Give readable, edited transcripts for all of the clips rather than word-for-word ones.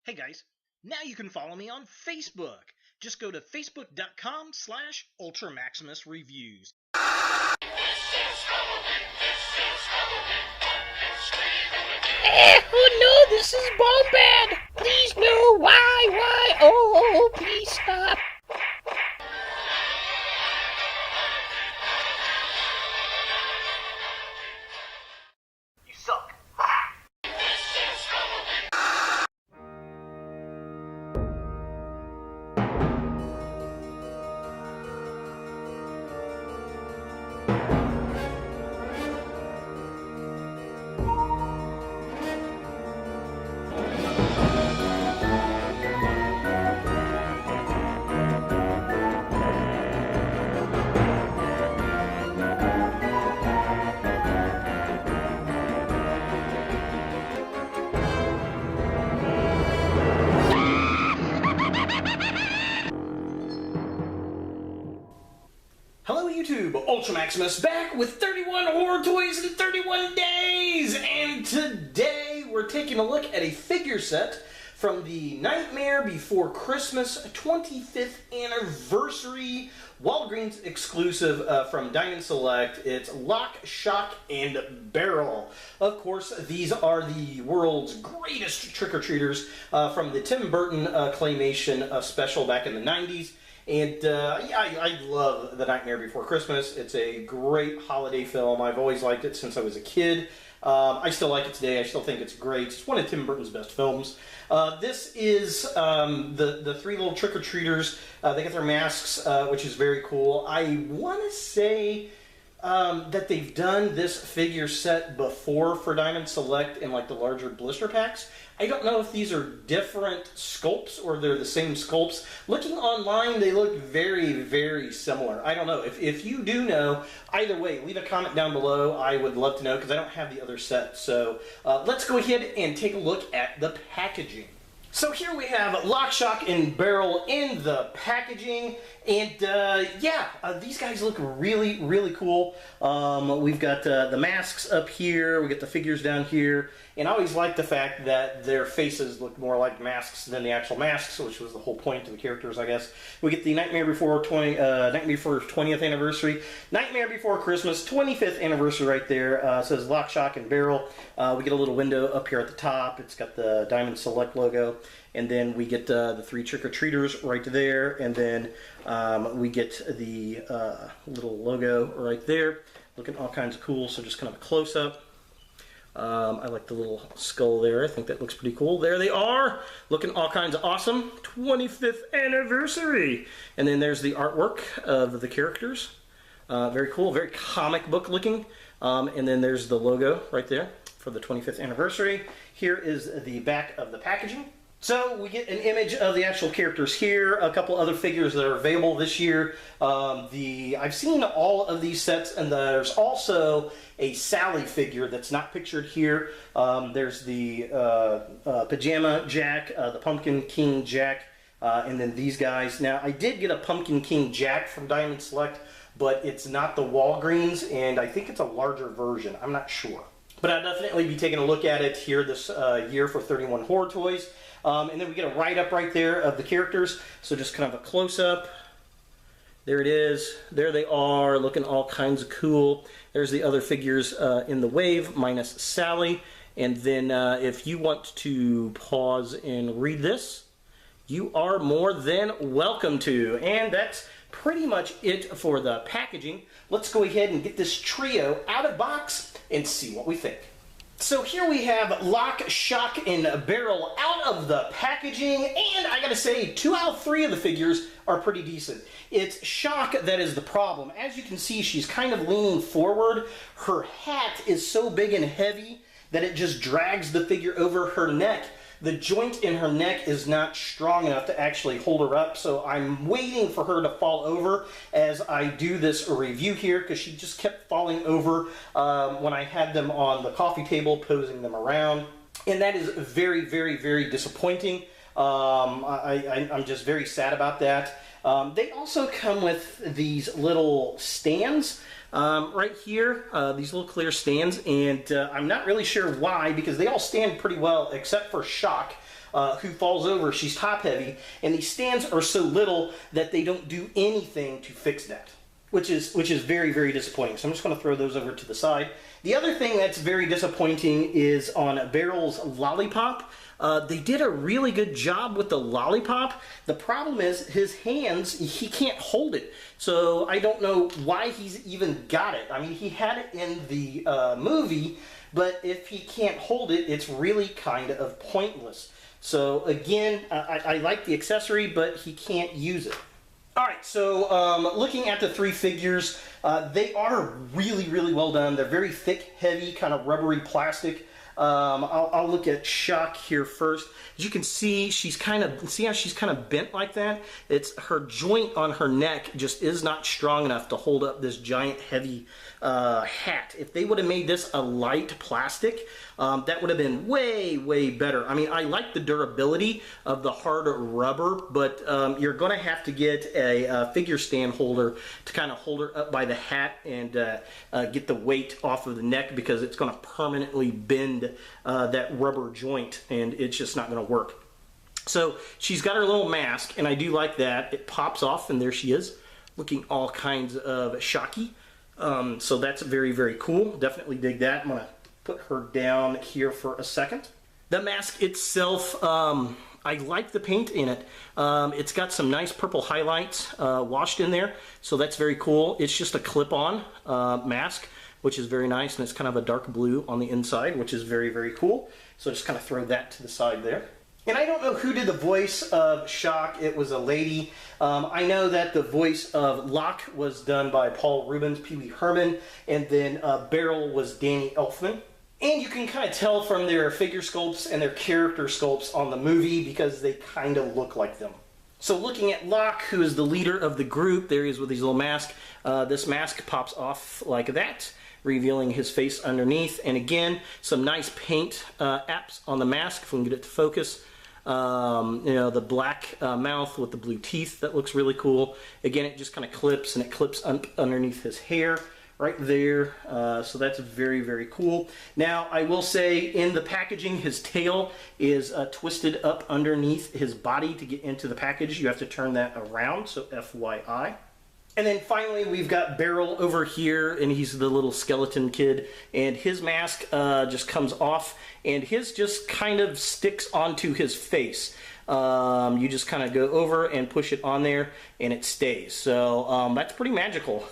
Hey guys, now you can follow me on Facebook. Just go to facebook.com/UltraMaximusReviews. Oh no, this is Bombad! Please no, why? Oh, please stop. You suck. Hello YouTube, Ultra Maximus back with 31 horror toys in 31 days! And today we're taking a look at a figure set from the Nightmare Before Christmas 25th Anniversary Walgreens exclusive from Diamond Select. It's Lock, Shock, and Barrel. Of course, these are the world's greatest trick-or-treaters from the Tim Burton claymation special back in the 90s. And yeah, I love The Nightmare Before Christmas. It's a great holiday film. I've always liked it since I was a kid. I still like it today. I still think it's great. It's one of Tim Burton's best films. This is the three little trick-or-treaters. They get their masks, which is very cool. I want to say that they've done this figure set before for Diamond Select in like the larger blister packs. I don't know if these are different sculpts or they're the same sculpts. Looking online, they look very, very similar. I don't know. If you do know, either way, leave a comment down below. I would love to know because I don't have the other set. So let's go ahead and take a look at the packaging. So here we have Lock, Shock, and Barrel in the packaging, and yeah, these guys look really, really cool. We've got the masks up here, we got the figures down here, and I always like the fact that their faces look more like masks than the actual masks, which was the whole point of the characters, I guess. We get the Nightmare Before 20th Anniversary, Nightmare Before Christmas 25th Anniversary right there. It says Lock, Shock, and Barrel. We get a little window up here at the top. It's got the Diamond Select logo. And then we get the three trick-or-treaters right there, and then we get the little logo right there, looking all kinds of cool, so just kind of a close-up. I like the little skull there. I think that looks pretty cool. There they are, looking all kinds of awesome. 25th anniversary! And then there's the artwork of the characters. Very cool, very comic book looking. And then there's the logo right there for the 25th anniversary. Here is the back of the packaging. So we get an image of the actual characters here, a couple other figures that are available this year. I've seen all of these sets, and there's also a Sally figure that's not pictured here. There's the Pajama Jack, the Pumpkin King Jack, and then these guys. Now, I did get a Pumpkin King Jack from Diamond Select, but it's not the Walgreens, and I think it's a larger version. I'm not sure. But I'll definitely be taking a look at it here this year for 31 Horror Toys. And then we get a write-up right there of the characters. So just kind of a close-up. There it is. There they are, looking all kinds of cool. There's the other figures in the wave, minus Sally. And then if you want to pause and read this, you are more than welcome to. And that's pretty much it for the packaging. Let's go ahead and get this trio out of box and see what we think. So here we have Lock, Shock, and Barrel out of the packaging, and I gotta say, 2 out of 3 of the figures are pretty decent. It's Shock that is the problem. As you can see, she's kind of leaning forward. Her hat is so big and heavy that it just drags the figure over her neck. The joint in her neck is not strong enough to actually hold her up, so I'm waiting for her to fall over as I do this review here, because she just kept falling over when I had them on the coffee table, posing them around. And that is very, very, very disappointing. I'm just very sad about that. They also come with these little stands right here, these little clear stands, and I'm not really sure why, because they all stand pretty well except for Shock. who falls over. She's top heavy, and these stands are so little that they don't do anything to fix that, which is very, very disappointing. So I'm just going to throw those over to the side. The other thing that's very disappointing is on Beryl's lollipop. They did a really good job with the lollipop. The problem is his hands, he can't hold it. So I don't know why he's even got it. I mean, he had it in the movie, but if he can't hold it, it's really kind of pointless. So again, I like the accessory, but he can't use it. Alright, so looking at the three figures, they are really, really well done. They're very thick, heavy, kind of rubbery plastic. I'll look at Shock here first. As you can see, see how she's kind of bent like that? It's her joint on her neck just is not strong enough to hold up this giant heavy hat. If they would have made this a light plastic, that would have been way, way better. I mean, I like the durability of the hard rubber, but you're going to have to get a figure stand holder to kind of hold her up by the hat and get the weight off of the neck, because it's going to permanently bend that rubber joint, and it's just not going to work. So she's got her little mask, and I do like that. It pops off, and there she is, looking all kinds of shocky. So that's very, very cool. Definitely dig that. I'm going to put her down here for a second. The mask itself, I like the paint in it. It's got some nice purple highlights washed in there, so that's very cool. It's just a clip-on mask, which is very nice, and it's kind of a dark blue on the inside, which is very, very cool. So just kind of throw that to the side there. And I don't know who did the voice of Shock. It was a lady. I know that the voice of Locke was done by Paul Reubens, Pee Wee Herman, and then Beryl was Danny Elfman. And you can kind of tell from their figure sculpts and their character sculpts on the movie, because they kind of look like them. So looking at Locke, who is the leader of the group, there he is with his little mask. This mask pops off like that, revealing his face underneath. And again, some nice paint apps on the mask, if we can get it to focus. You know, the black mouth with the blue teeth, that looks really cool. Again, it just kind of clips, and it clips underneath his hair right there. So that's very, very cool. Now, I will say, in the packaging, his tail is twisted up underneath his body to get into the package. You have to turn that around, so FYI. And then finally, we've got Beryl over here, and he's the little skeleton kid, and his mask just comes off, and his just kind of sticks onto his face. You just kind of go over and push it on there, and it stays. So that's pretty magical.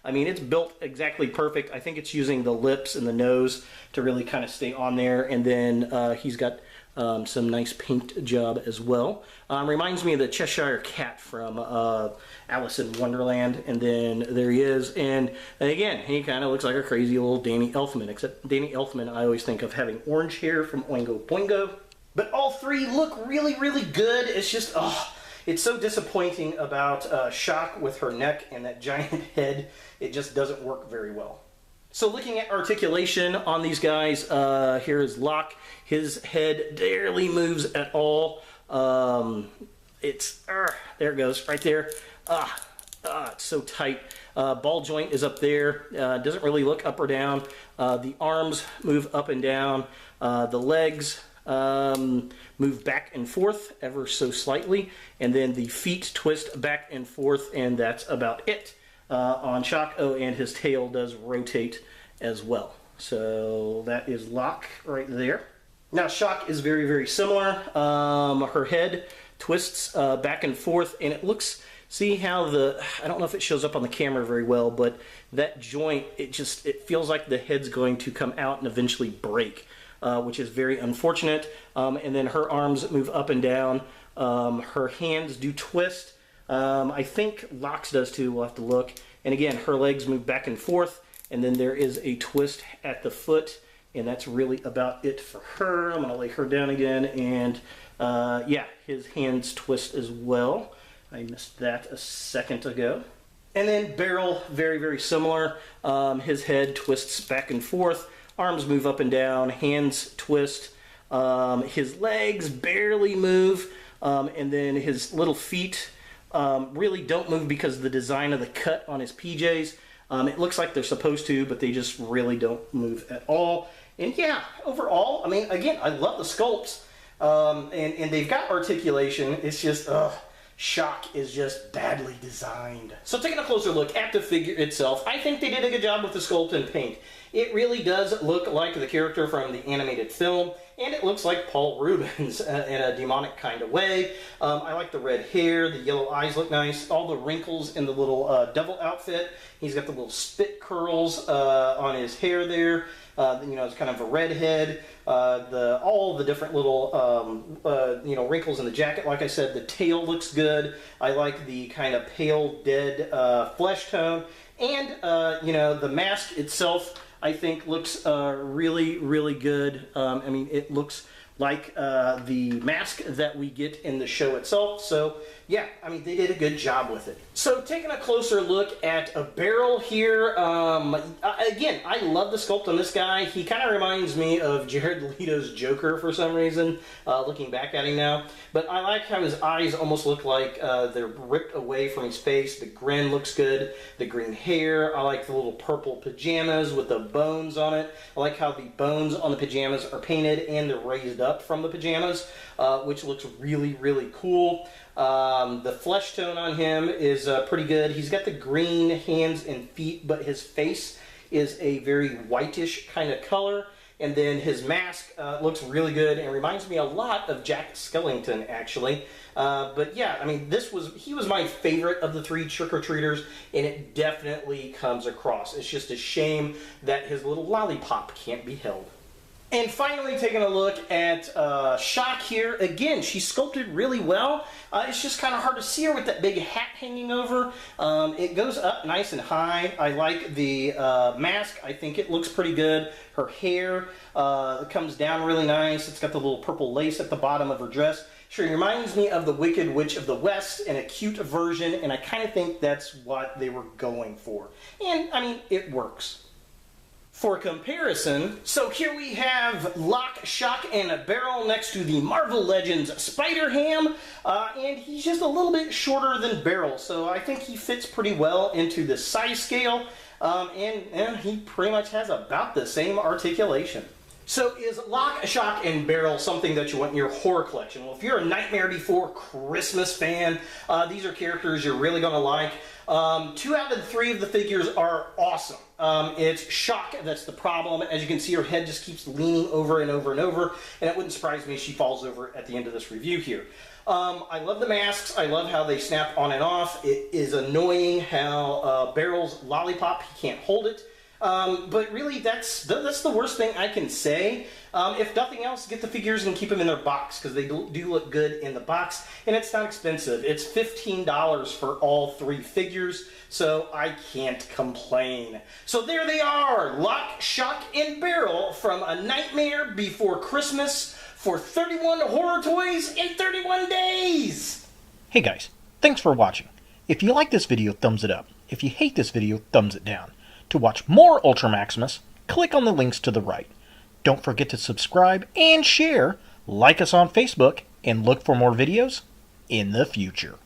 I mean, it's built exactly perfect. I think it's using the lips and the nose to really kind of stay on there, and then he's got some nice paint job as well. Reminds me of the Cheshire Cat from Alice in Wonderland, and then there he is, and again, he kind of looks like a crazy little Danny Elfman, except Danny Elfman I always think of having orange hair from Oingo Boingo. But all three look really, really good. It's just, it's so disappointing about Shock with her neck and that giant head. It just doesn't work very well. So looking at articulation on these guys, here is Locke. His head barely moves at all. There it goes, right there. It's so tight. Ball joint is up there. Doesn't really look up or down. The arms move up and down. The legs move back and forth ever so slightly. And then the feet twist back and forth, and that's about it. On Shock. Oh, and his tail does rotate as well. So that is Locke right there. Now Shock is very, very similar. Her head twists back and forth, and it looks, see how I don't know if it shows up on the camera very well, but that joint, it feels like the head's going to come out and eventually break, which is very unfortunate. And then her arms move up and down. Her hands do twist. I think Locke's does too, we'll have to look. And again, her legs move back and forth, and then there is a twist at the foot, and that's really about it for her. I'm going to lay her down again, and yeah, his hands twist as well. I missed that a second ago. And then Beryl, very, very similar. His head twists back and forth, arms move up and down, hands twist, his legs barely move, and then his little feet really don't move because of the design of the cut on his PJs. It looks like they're supposed to, but they just really don't move at all. And yeah, overall, I mean, again, I love the sculpts. And they've got articulation. It's just, Shock is just badly designed. So taking a closer look at the figure itself, I think they did a good job with the sculpt and paint. It really does look like the character from the animated film, and it looks like Paul Rubens in a demonic kind of way. I like the red hair, the yellow eyes look nice, all the wrinkles in the little devil outfit. He's got the little spit curls on his hair there. It's kind of a redhead. All the different little wrinkles in the jacket. Like I said, the tail looks good. I like the kind of pale dead flesh tone, and the mask itself I think looks really, really good. It looks like the mask that we get in the show itself. So yeah, they did a good job with it. So taking a closer look at a barrel here, again, I love the sculpt on this guy. He kind of reminds me of Jared Leto's Joker for some reason, looking back at him now. But I like how his eyes almost look like they're ripped away from his face. The grin looks good. The green hair. I like the little purple pajamas with the bones on it. I like how the bones on the pajamas are painted and they're raised up from the pajamas, which looks really, really cool. The flesh tone on him is pretty good. He's got the green hands and feet, but his face is a very whitish kind of color. And then his mask looks really good and reminds me a lot of Jack Skellington, actually. But yeah, he was my favorite of the three trick-or-treaters, and it definitely comes across. It's just a shame that his little lollipop can't be held. And finally, taking a look at Shock here. Again, she's sculpted really well. It's just kind of hard to see her with that big hat hanging over. It goes up nice and high. I like the mask. I think it looks pretty good. Her hair comes down really nice. It's got the little purple lace at the bottom of her dress. She reminds me of the Wicked Witch of the West in a cute version, and I kind of think that's what they were going for. And, it works. For comparison, so here we have Lock, Shock, and Barrel next to the Marvel Legends Spider-Ham, and he's just a little bit shorter than Barrel, so I think he fits pretty well into the size scale, and he pretty much has about the same articulation. So is Lock, Shock, and Barrel something that you want in your horror collection? Well, if you're a Nightmare Before Christmas fan, these are characters you're really going to like. 2 out of the 3 of the figures are awesome. It's Shock that's the problem. As you can see, her head just keeps leaning over and over and over, and it wouldn't surprise me if she falls over at the end of this review here. I love the masks. I love how they snap on and off. It is annoying how Barrel's lollipop, he can't hold it. But really, that's the worst thing I can say. If nothing else, get the figures and keep them in their box, because they do look good in the box, and it's not expensive. It's $15 for all 3 figures, so I can't complain. So there they are, Lock, Shock, and Barrel from A Nightmare Before Christmas for 31 horror toys in 31 days! Hey guys, thanks for watching. If you like this video, thumbs it up. If you hate this video, thumbs it down. To watch more Ultra Maximus, click on the links to the right. Don't forget to subscribe and share, like us on Facebook, and look for more videos in the future.